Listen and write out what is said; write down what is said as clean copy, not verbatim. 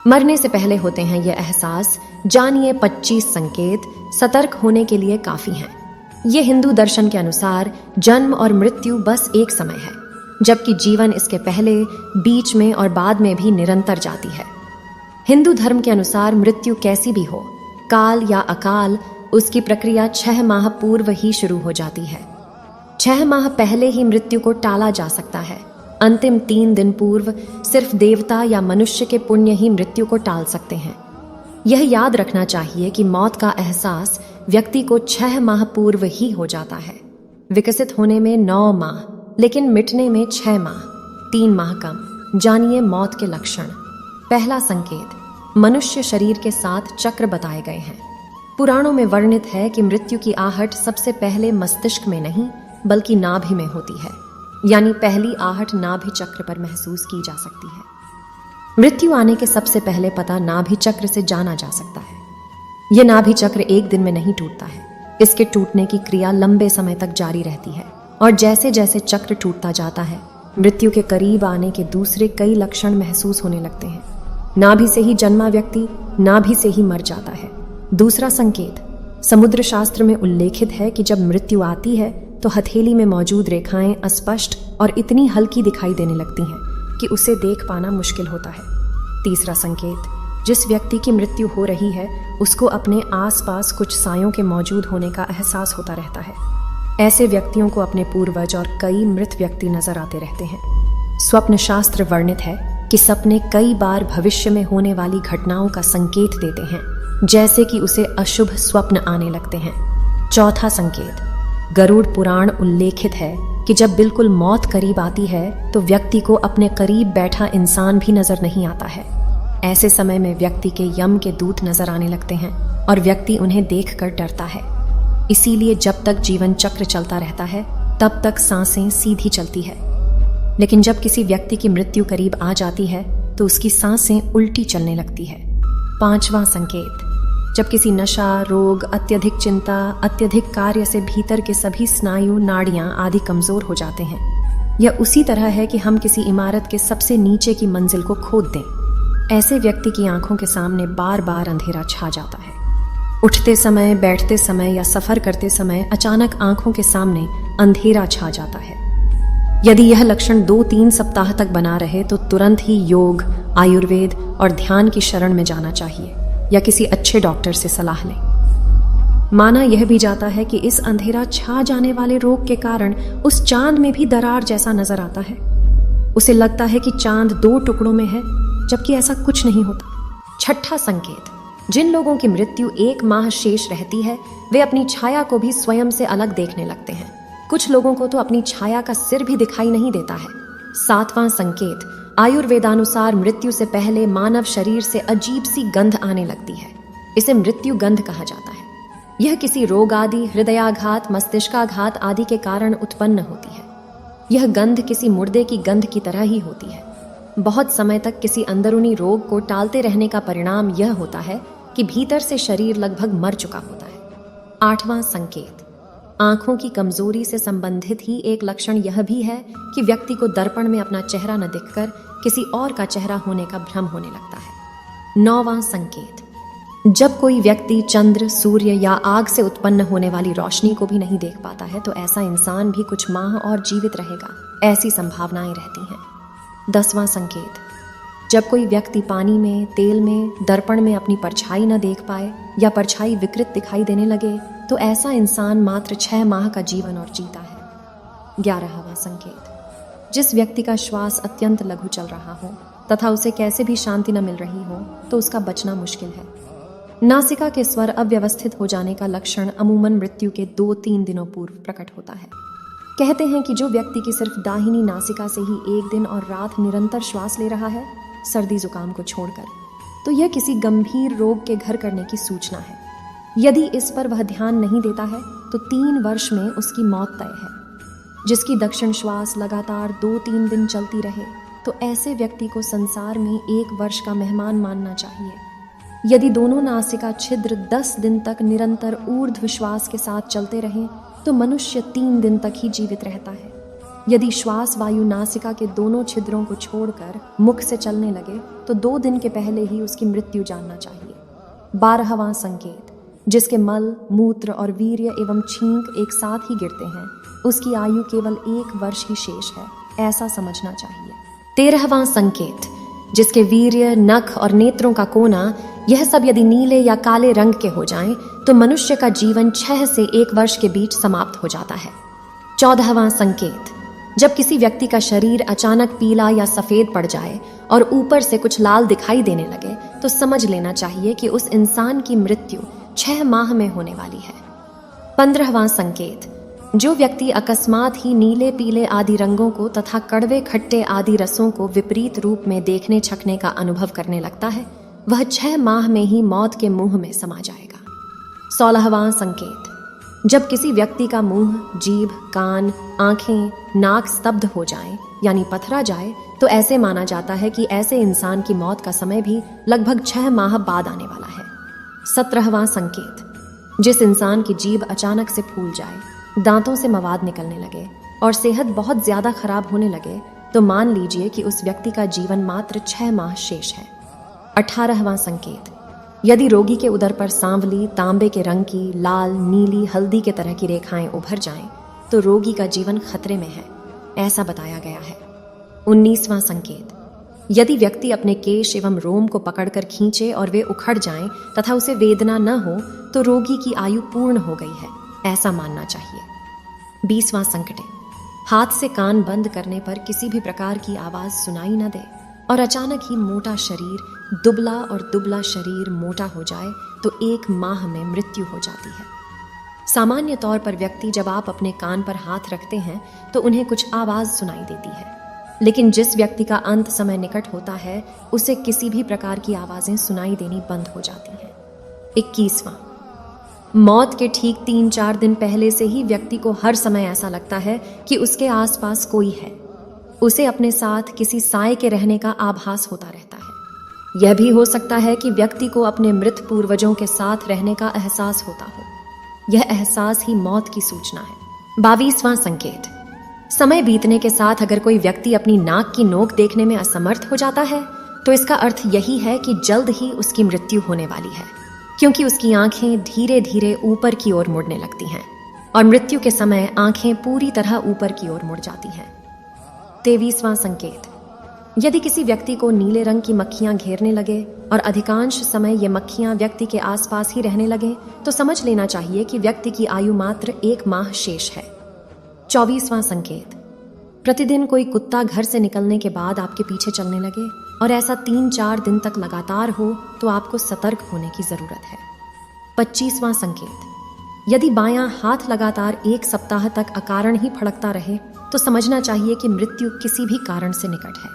मरने से पहले होते हैं ये एहसास, जानिए 25 संकेत सतर्क होने के लिए काफी हैं। ये हिंदू दर्शन के अनुसार जन्म और मृत्यु बस एक समय है, जबकि जीवन इसके पहले, बीच में और बाद में भी निरंतर जाती है। हिंदू धर्म के अनुसार मृत्यु कैसी भी हो, काल या अकाल, उसकी प्रक्रिया 6 माह पूर्व ही शुरू हो जाती है। 6 माह पहले ही मृत्यु को टाला जा सकता है। अंतिम 3 दिन पूर्व सिर्फ देवता या मनुष्य के पुण्य ही मृत्यु को टाल सकते हैं। यह याद रखना चाहिए कि मौत का एहसास व्यक्ति को 6 माह पूर्व ही हो जाता है। विकसित होने में 9 माह, लेकिन मिटने में 6 माह, 3 माह कम। जानिए मौत के लक्षण। पहला संकेत, मनुष्य शरीर के 7 चक्र बताए गए हैं। पुराणों में वर्णित है कि मृत्यु की आहट सबसे पहले मस्तिष्क में नहीं बल्कि नाभि में होती है, यानी पहली आहट नाभि चक्र पर महसूस की जा सकती है। मृत्यु आने के सबसे पहले पता नाभि चक्र से जाना जा सकता है। यह नाभि चक्र एक दिन में नहीं टूटता है। इसके टूटने की क्रिया लंबे समय तक जारी रहती है, और जैसे जैसे चक्र टूटता जाता है, मृत्यु के करीब आने के दूसरे कई लक्षण महसूस होने लगते हैं। नाभि से ही जन्मा व्यक्ति नाभि से ही मर जाता है। दूसरा संकेत, समुद्र शास्त्र में उल्लेखित है कि जब मृत्यु आती है तो हथेली में मौजूद रेखाएं अस्पष्ट और इतनी हल्की दिखाई देने लगती हैं कि उसे देख पाना मुश्किल होता है। तीसरा संकेत, जिस व्यक्ति की मृत्यु हो रही है उसको अपने आसपास कुछ सायों के मौजूद होने का एहसास होता रहता है। ऐसे व्यक्तियों को अपने पूर्वज और कई मृत व्यक्ति नजर आते रहते हैं। स्वप्न शास्त्र वर्णित है कि सपने कई बार भविष्य में होने वाली घटनाओं का संकेत देते हैं, जैसे कि उसे अशुभ स्वप्न आने लगते हैं। चौथा संकेत, गरुड़ पुराण उल्लेखित है कि जब बिल्कुल मौत करीब आती है तो व्यक्ति को अपने करीब बैठा इंसान भी नजर नहीं आता है। ऐसे समय में व्यक्ति के यम के दूत नजर आने लगते हैं और व्यक्ति उन्हें देखकर डरता है। इसीलिए जब तक जीवन चक्र चलता रहता है तब तक सांसें सीधी चलती है, लेकिन जब किसी व्यक्ति की मृत्यु करीब आ जाती है तो उसकी सांसें उल्टी चलने लगती है। पांचवा संकेत, जब किसी नशा, रोग, अत्यधिक चिंता, अत्यधिक कार्य से भीतर के सभी स्नायु, नाड़ियां आदि कमजोर हो जाते हैं। यह उसी तरह है कि हम किसी इमारत के सबसे नीचे की मंजिल को खोद दें। ऐसे व्यक्ति की आंखों के सामने बार बार अंधेरा छा जाता है। उठते समय, बैठते समय या सफर करते समय अचानक आंखों के सामने अंधेरा छा जाता है। यदि यह लक्षण 2-3 सप्ताह तक बना रहे तो तुरंत ही योग, आयुर्वेद और ध्यान की शरण में जाना चाहिए या किसी अच्छे डॉक्टर से सलाह लें। माना यह भी जाता है कि इस अंधेरा छा जाने वाले रोग के कारण उस चांद में भी दरार जैसा नजर आता है। उसे लगता है कि चांद 2 टुकड़ों में है, जबकि ऐसा कुछ नहीं होता। छठा संकेत, जिन लोगों की मृत्यु 1 माह शेष रहती है वे अपनी छाया को भी स्वयं से अलग देखने लगते हैं। कुछ लोगों को तो अपनी छाया का सिर भी दिखाई नहीं देता है। 7वां संकेत, आयुर्वेदानुसार मृत्यु से पहले मानव शरीर से अजीब सी गंध आने लगती है। इसे मृत्यु गंध कहा जाता है। यह किसी रोग आदि, हृदयाघात, मस्तिष्काघात आदि के कारण उत्पन्न होती है। यह गंध किसी मुर्दे की गंध की तरह ही होती है। बहुत समय तक किसी अंदरूनी रोग को टालते रहने का परिणाम यह होता है कि भीतर से शरीर लगभग मर चुका होता है। 8वां संकेत, आंखों की कमजोरी से संबंधित ही एक लक्षण यह भी है कि व्यक्ति को दर्पण में अपना चेहरा न दिखकर किसी और का चेहरा होने का भ्रम होने लगता है। 9वां संकेत, जब कोई व्यक्ति चंद्र, सूर्य या आग से उत्पन्न होने वाली रोशनी को भी नहीं देख पाता है तो ऐसा इंसान भी कुछ माह और जीवित रहेगा, ऐसी संभावनाएं रहती हैं। 10वां संकेत, जब कोई व्यक्ति पानी में, तेल में, दर्पण में अपनी परछाई न देख पाए या परछाई विकृत दिखाई देने लगे तो ऐसा इंसान मात्र 6 माह का जीवन और जीता है। 11वां संकेत, जिस व्यक्ति का श्वास अत्यंत लघु चल रहा हो तथा उसे कैसे भी शांति न मिल रही हो तो उसका बचना मुश्किल है। नासिका के स्वर अव्यवस्थित हो जाने का लक्षण अमूमन मृत्यु के 2-3 दिनों पूर्व प्रकट होता है। कहते हैं कि जो व्यक्ति की सिर्फ दाहिनी नासिका से ही 1 दिन और रात निरंतर श्वास ले रहा है, सर्दी जुकाम को छोड़कर, तो यह किसी गंभीर रोग के घर करने की सूचना है। यदि इस पर वह ध्यान नहीं देता है तो 3 वर्ष में उसकी मौत तय है। जिसकी दक्षिण श्वास लगातार 2-3 दिन चलती रहे तो ऐसे व्यक्ति को संसार में 1 वर्ष का मेहमान मानना चाहिए। यदि दोनों नासिका छिद्र 10 दिन तक निरंतर ऊर्ध्व श्वास के साथ चलते रहें तो मनुष्य 3 दिन तक ही जीवित रहता है। यदि श्वास वायु नासिका के दोनों छिद्रों को छोड़कर मुख से चलने लगे तो 2 दिन के पहले ही उसकी मृत्यु जानना चाहिए। 12वां संकेत, जिसके मल, मूत्र और वीर्य एवं छींक एक साथ ही गिरते हैं, उसकी आयु केवल 1 वर्ष ही शेष है, ऐसा समझना चाहिए। 13वां संकेत, जिसके वीर्य, नख और नेत्रों का कोना, यह सब यदि नीले या काले रंग के हो जाएं, तो मनुष्य का जीवन 6 से 1 वर्ष के बीच समाप्त हो जाता है। 14वां संकेत, जब किसी व्यक्ति का शरीर अचानक पीला या सफेद पड़ जाए और ऊपर से कुछ लाल दिखाई देने लगे, तो समझ लेना चाहिए कि उस इंसान की मृत्यु 6 माह में होने वाली है। 15वां संकेत, जो व्यक्ति अकस्मात ही नीले पीले आदि रंगों को तथा कड़वे खट्टे आदि रसों को विपरीत रूप में देखने छकने का अनुभव करने लगता है, वह 6 माह में ही मौत के मुंह में समा जाएगा। 16वां संकेत, जब किसी व्यक्ति का मुंह, जीभ, कान, आंखें, नाक स्तब्ध हो जाएं, यानी पथरा जाए, तो ऐसे माना जाता है कि ऐसे इंसान की मौत का समय भी लगभग 6 माह बाद आने वाला है। 17वां संकेत, जिस इंसान की जीभ अचानक से फूल जाए, दांतों से मवाद निकलने लगे और सेहत बहुत ज्यादा खराब होने लगे, तो मान लीजिए कि उस व्यक्ति का जीवन मात्र 6 माह शेष है। 18वां संकेत, यदि रोगी के उदर पर सांवली, तांबे के रंग की, लाल, नीली, हल्दी के तरह की रेखाएं उभर जाएं, तो रोगी का जीवन खतरे में है, ऐसा बताया गया है। 19वां संकेत, यदि व्यक्ति अपने केश एवं रोम को पकड़कर खींचे और वे उखड़ जाएं तथा उसे वेदना न हो, तो रोगी की आयु पूर्ण हो गई है, ऐसा मानना चाहिए। 20वां संकट, हाथ से कान बंद करने पर किसी भी प्रकार की आवाज सुनाई न दे और अचानक ही मोटा शरीर, दुबला और दुबला शरीर मोटा हो जाए, तो 1 माह में मृत्यु हो जाती है। सामान्य तौर पर व्यक्ति जब आप अपने कान पर हाथ रखते हैं तो उन्हें कुछ आवाज सुनाई देती है, लेकिन जिस व्यक्ति का अंत समय निकट होता है, उसे किसी भी प्रकार की आवाजें सुनाई देनी बंद हो जाती हैं। 21वां, मौत के ठीक 3-4 दिन पहले से ही व्यक्ति को हर समय ऐसा लगता है कि उसके आसपास कोई है। उसे अपने साथ किसी साए के रहने का आभास होता रहता है। यह भी हो सकता है कि व्यक्ति को अपने मृत पूर्वजों के साथ रहने का एहसास होता हो। यह एहसास ही मौत की सूचना है। 22वां संकेत, समय बीतने के साथ अगर कोई व्यक्ति अपनी नाक की नोक देखने में असमर्थ हो जाता है, तो इसका अर्थ यही है कि जल्द ही उसकी मृत्यु होने वाली है, क्योंकि उसकी आंखें धीरे धीरे ऊपर की ओर मुड़ने लगती हैं और मृत्यु के समय आंखें पूरी तरह ऊपर की ओर मुड़ जाती हैं। 23वां संकेत, यदि किसी व्यक्ति को नीले रंग की मक्खियां घेरने लगे और अधिकांश समय ये मक्खियां व्यक्ति के आसपास ही रहने लगे, तो समझ लेना चाहिए कि व्यक्ति की आयु मात्र 1 माह शेष है। 24वां संकेत, प्रतिदिन कोई कुत्ता घर से निकलने के बाद आपके पीछे चलने लगे और ऐसा 3-4 दिन तक लगातार हो, तो आपको सतर्क होने की जरूरत है। 25वां संकेत, यदि बायां हाथ लगातार 1 सप्ताह तक अकारण ही फड़कता रहे, तो समझना चाहिए कि मृत्यु किसी भी कारण से निकट है।